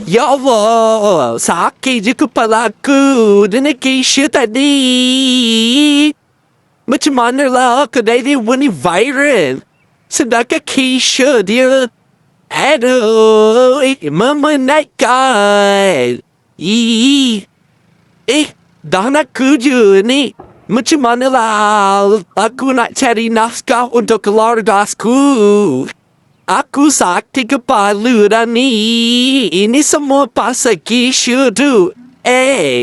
Ya Allah, sakit je kepala aku dengan Keisha tadi. Macam mana lah kedai dia warna viral. Sedangkan Keisha dia, aduh, memenatkan. Dah nak kerja ni. Macam mana lah aku nak cari nafkah untuk keluargaku. Aku sakit kepala dah ni. Ini semua pasal Keisha tu.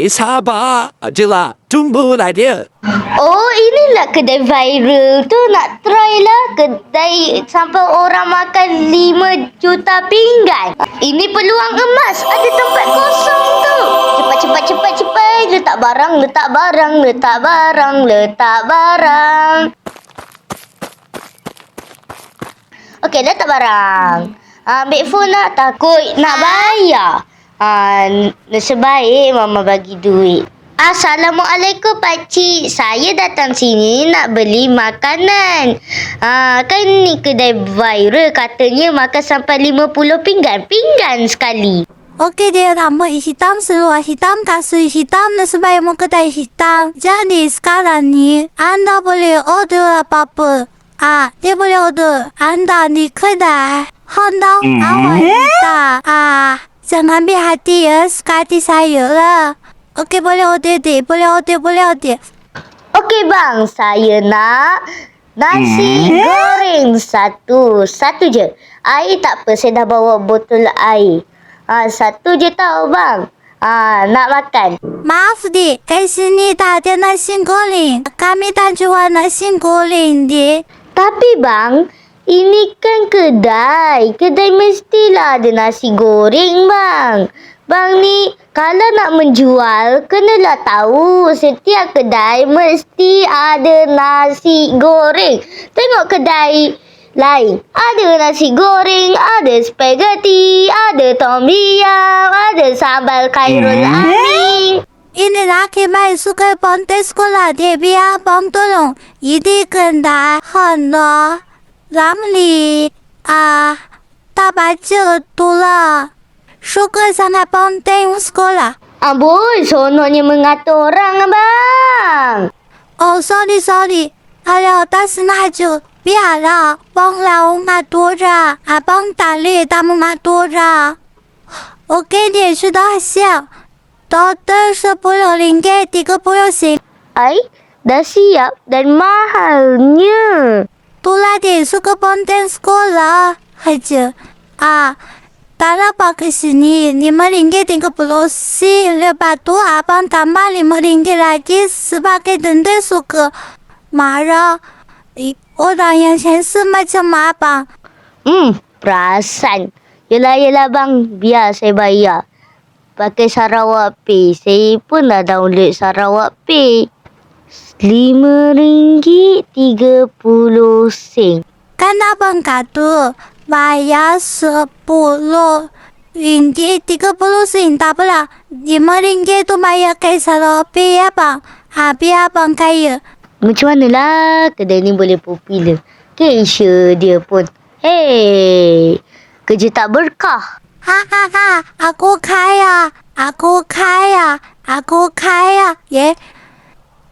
Sabar je lah. Tunggulah dia. Oh, inilah kedai viral tu. Nak try lah kedai sampai orang makan 5 juta pinggan. Ini peluang emas. Ada tempat kosong tu. Cepat. Letak barang. Okey, letak barang. Ambil phone lah. Takut nak bayar. Nasib baik Mama bagi duit. Assalamualaikum pakcik. Saya datang sini nak beli makanan. Kan ni kedai viral. Katanya makan sampai 50 pinggan sekali. Okey, dia rambut hitam, seluar hitam, kasut hitam, nasib baik mau kedai hitam. Jadi sekarang ni anda boleh order apa-apa. Dia boleh order anda di kedai. Hendak awak minta. Jangan ambil hati ya, suka hati saya lah. Okey, boleh order deh. Boleh order. Okey bang, saya nak nasi goreng satu je. Air tak apa, saya dah bawa botol air. Satu je tau bang. Nak makan. Maaf dik, kat sini tak ada nasi goreng. Kami tak jual nasi goreng dik. Tapi bang, ini kan kedai. Kedai mestilah ada nasi goreng bang. Bang ni kalau nak menjual, kenalah tahu setiap kedai mesti ada nasi goreng. Tengok kedai lain. Ada nasi goreng, ada spaghetti, ada tom yum, ada sambal Khairul Amin. Ini laki mai suka ponte sekolah dia biar bang tolong. Ini kedai hendak Ramli. Tak baca tu lah. Suka sangat ponte sekolah. Amboi, sonoknya mengatur orang abang. Oh, sorry. Alah, tak sengaja. Biarlah, bang lau ngatur lah. Abang tak boleh tak mengatur lah. Okey, dia sudah siap. Total RM10, 30 sen. Dah siap dan mahalnya. Itulah dia suka ponten sekolah aja. Tak dapat ke sini RM5, 30 sen. Lepas tu abang tambah RM5 lagi sebagai denda suka marah. Orang yang handsome macam abang. Perasan. Yelah bang, biar saya bayar. Pakai Sarawak Pay. Saya pun dah download Sarawak Pay. RM5.30. Kan abang kata bayar RM10.30. Tak apalah. RM5 tu bayar kai Sarawak Pay abang. Biar abang kaya. Macam manalah kedai ni boleh popular. Keisha dia pun. Kerja tak berkah. Aku kaya. Yeah.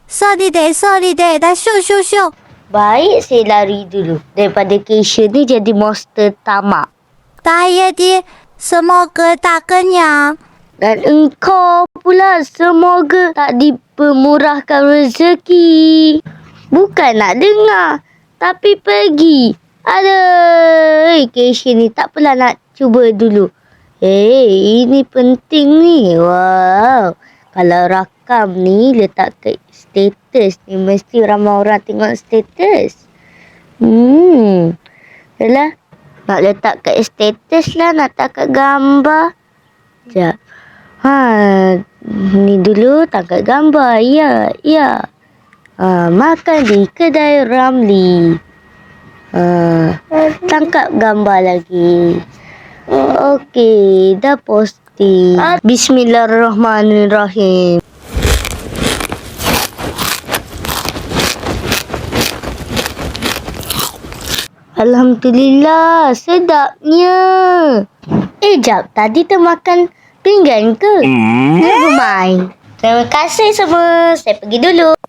Sorry deh. Dah syuk. Baik saya lari dulu. Daripada Keisha ni jadi monster tamak. Saya dia semoga tak kenyang. Dan engkau pula semoga tak dipermurahkan rezeki. Bukan nak dengar, tapi pergi. Aduh, Keisha ni tak apalah nak cuba dulu. Ini penting ni. Wow. Kalau rakam ni letak kat status ni, mesti ramai orang tengok status. Yalah. Nak letak kat status lah, nak letak kat gambar. Sekejap. Ni dulu tangkap gambar. Ya. Makan di kedai Ramli. Tangkap gambar lagi. Okey, dah posting. Bismillahirrahmanirrahim. Alhamdulillah, sedapnya. Jap, tadi termakan Pinggan ke? Never mind. Terima kasih semua. Saya pergi dulu.